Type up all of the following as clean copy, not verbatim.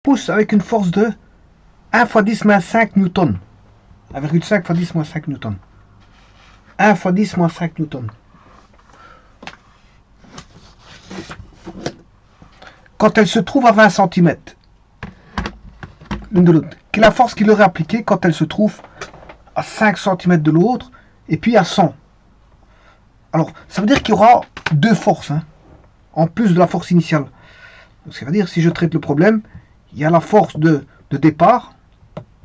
pousse avec une force de 1 fois 10 moins 5 newtons. 1,5 fois 10 moins 5 newtons. 1 fois 10 moins 5 newtons. Quand elle se trouve à 20 cm, l'une de l'autre, quelle est la force qu'il aurait appliquée quand elle se trouve à 5 cm de l'autre et puis à 100. Alors, ça veut dire qu'il y aura deux forces, hein, en plus de la force initiale. Donc, ça veut dire, si je traite le problème, il y a la force de départ,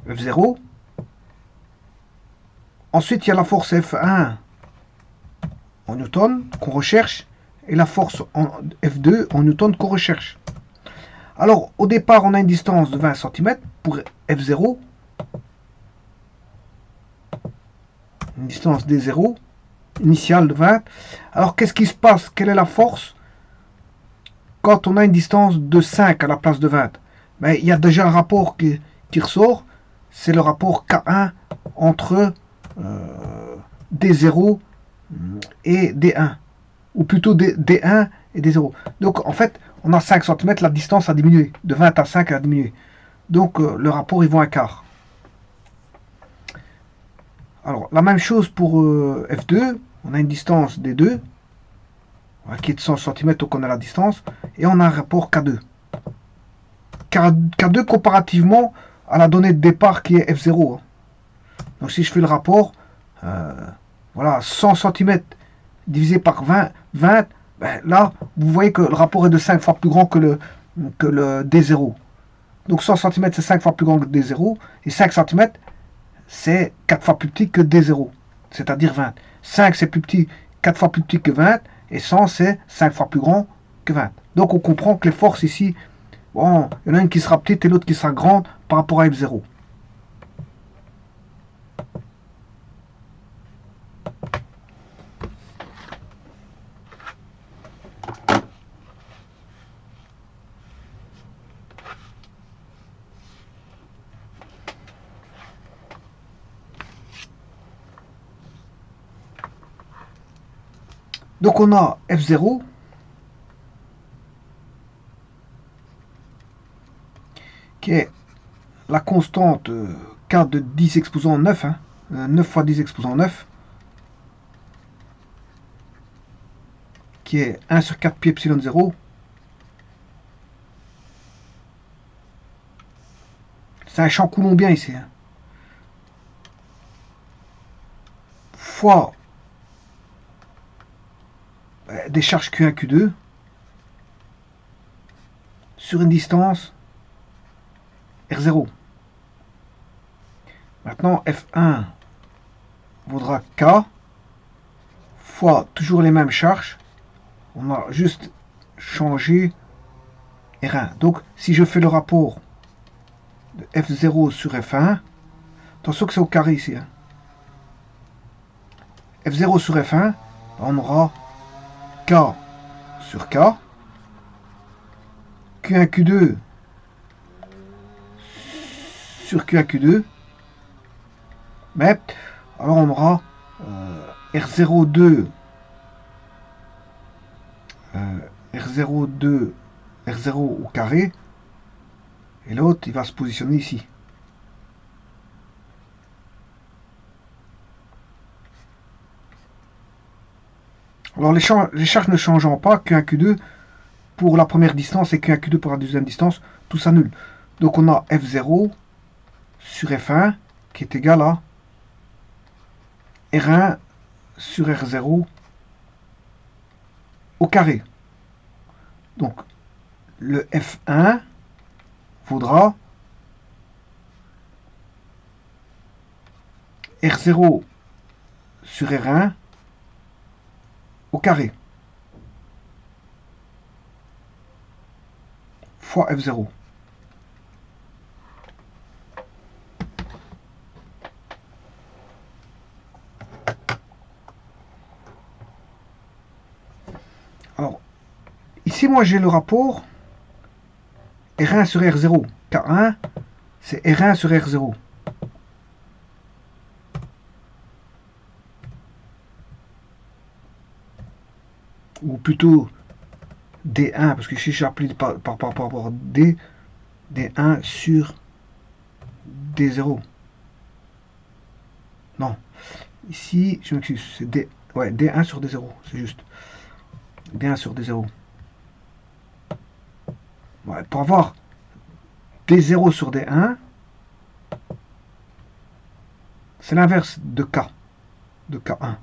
F0. Ensuite, il y a la force F1 en newton qu'on recherche et la force en F2 en newton qu'on recherche. Alors, au départ, on a une distance de 20 cm pour F0. Une distance D0 initiale de 20. Alors, qu'est-ce qui se passe? Quelle est la force quand on a une distance de 5 à la place de 20? Ben, il y a déjà un rapport qui ressort. C'est le rapport K1 entre D0 et D1. Ou plutôt D1 et D0. Donc, en fait, on a 5 cm, la distance a diminué. De 20 à 5, elle a diminué. Donc, le rapport, il vaut un quart. Alors, la même chose pour F2. On a une distance D2 qui est de 100 cm, donc on a la distance. Et on a un rapport K2. K2 comparativement à la donnée de départ qui est F0. Donc, si je fais le rapport, voilà, 100 cm divisé par 20, ben, là, vous voyez que le rapport est de 5 fois plus grand que le D0. Donc 100 cm, c'est 5 fois plus grand que D0. Et 5 cm, c'est 4 fois plus petit que D0. C'est-à-dire 20. 5, c'est plus petit, 4 fois plus petit que 20. Et 100, c'est 5 fois plus grand que 20. Donc on comprend que les forces ici, bon, il y en a une qui sera petite et l'autre qui sera grande par rapport à F0. Donc on a F0 qui est la constante K de 10 exposant 9, hein, 9 fois 10 exposant 9, qui est 1 sur 4 pi epsilon 0. C'est un champ coulombien ici. Hein. Fois des charges Q1, Q2 sur une distance R0. Maintenant, F1 vaudra K fois toujours les mêmes charges. On a juste changé R1. Donc, si je fais le rapport de F0 sur F1, attention que c'est au carré ici. Hein. F0 sur F1, on aura K sur K, Q1, Q2 sur Q1, Q2, mais alors on aura R02, R02, R0 au carré, et l'autre il va se positionner ici. Alors les charges ne changeant pas, Q1, Q2 pour la première distance et Q1, Q2 pour la deuxième distance, tout s'annule. Donc on a F0 sur F1 qui est égal à R1 sur R0 au carré. Donc le F1 vaudra R0 sur R1 au carré fois F0. Alors, ici, moi, j'ai le rapport R1 sur R0. K1, c'est R1 sur R0. Ou plutôt D1, parce que ici, j'ai appelé par D. D1 sur D0. Non. Ici, je m'excuse, c'est D, ouais, D1 sur D0, c'est juste. D1 sur D0. Ouais, pour avoir D0 sur D1, c'est l'inverse de K, de K1.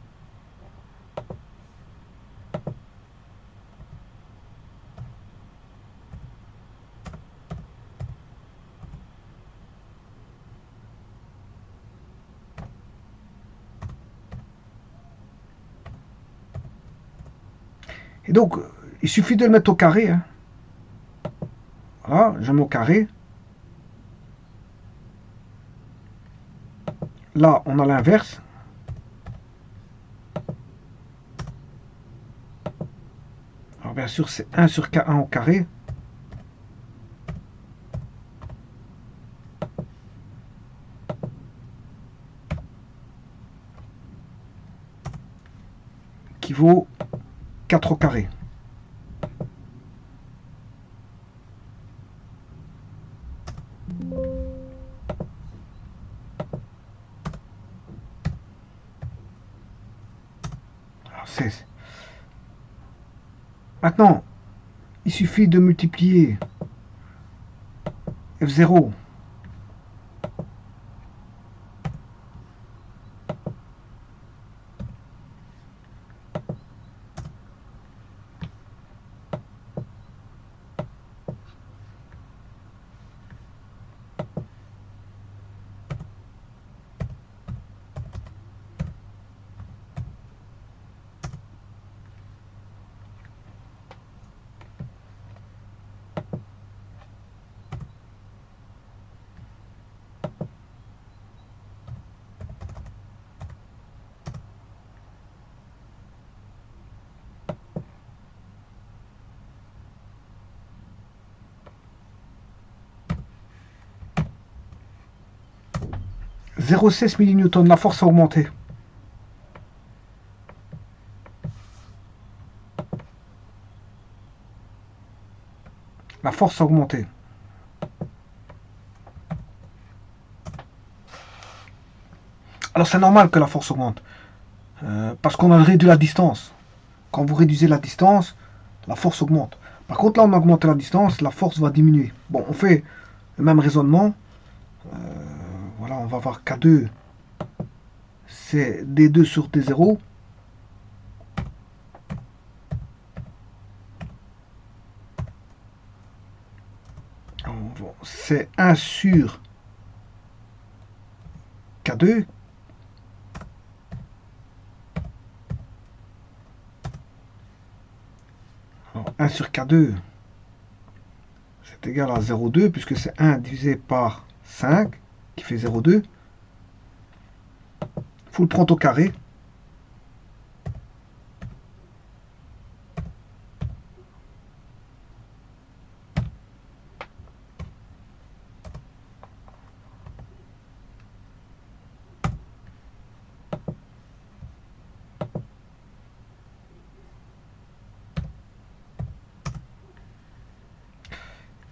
Et donc, il suffit de le mettre au carré. Hein. Voilà, je mets au carré. Là, on a l'inverse. Alors, bien sûr, c'est 1 sur K1 au carré. Qui vaut 4 au carré. Alors, 16. Maintenant, il suffit de multiplier F0 0,16 millinewton, la force a augmenté. La force a augmenté. Alors c'est normal que la force augmente. Parce qu'on a réduit la distance. Quand vous réduisez la distance, la force augmente. Par contre, là, on augmente la distance, la force va diminuer. Bon, on fait le même raisonnement. Voilà, on va voir K2, c'est D2 sur D0. C'est 1 sur K2. Alors, 1 sur K2, c'est égal à 0,2, puisque c'est 1 divisé par 5, qui fait 0,2. Il faut le prendre au carré.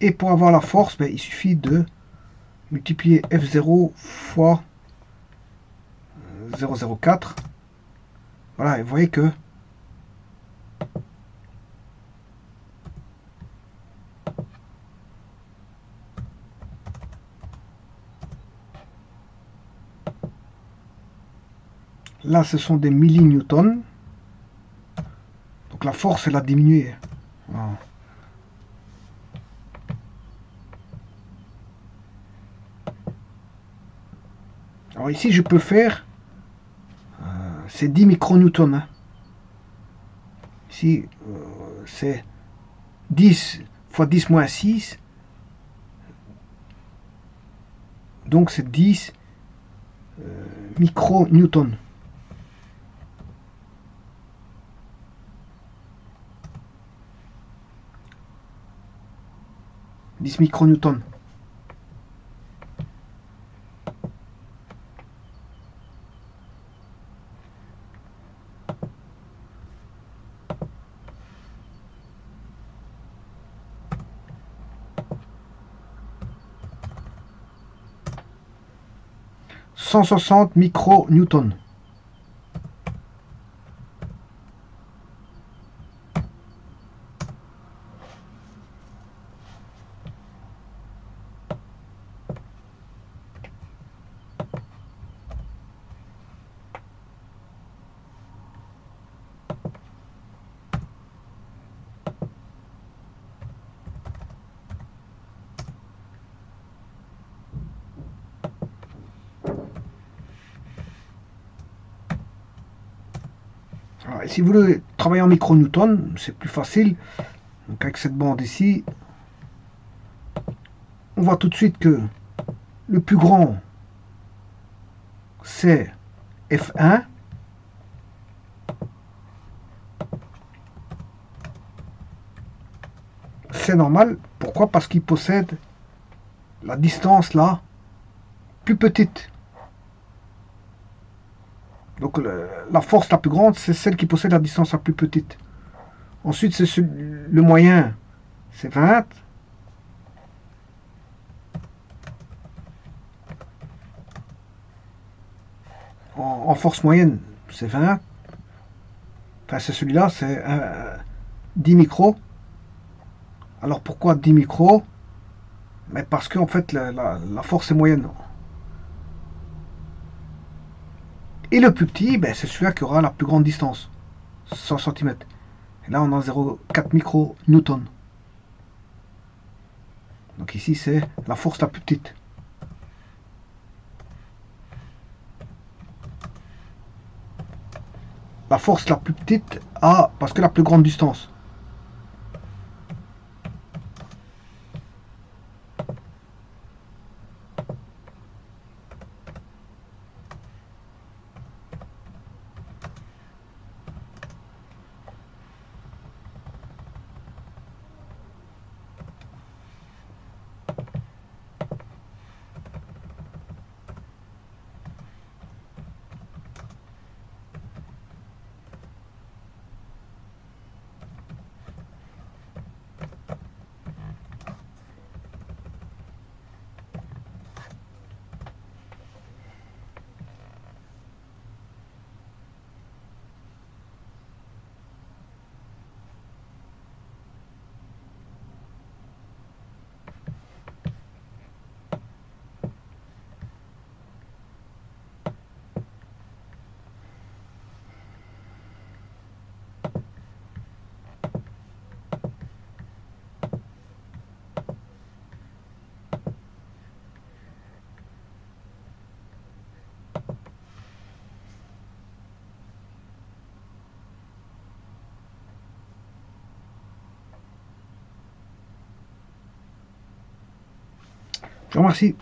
Et pour avoir la force, ben, il suffit de multiplier F0 fois 0,04. Voilà, et vous voyez que là, ce sont des millinewtons. Donc la force, elle a diminué. Voilà. Alors ici, je peux faire, c'est 10 micronewtons. Hein. Ici, c'est 10 fois 10 moins 6. Donc c'est 10 micronewtons. 10 micronewtons. 160 micronewtons. Et si vous voulez travailler en micronewtons, c'est plus facile. Donc avec cette bande ici, on voit tout de suite que le plus grand, c'est F1. C'est normal. Pourquoi? Parce qu'il possède la distance là plus petite. Donc la force la plus grande, c'est celle qui possède la distance la plus petite. Ensuite, c'est le moyen, c'est 20. En force moyenne, c'est 20. Enfin, c'est celui-là, c'est 10 micros. Alors pourquoi 10 micros? Mais parce qu'en fait, la force est moyenne. Et le plus petit, ben, c'est celui-là qui aura la plus grande distance, 100 cm. Et là, on a 0,4 micronewtons. Donc ici, c'est la force la plus petite. La force la plus petite a, parce que la plus grande distance. Je vous remercie.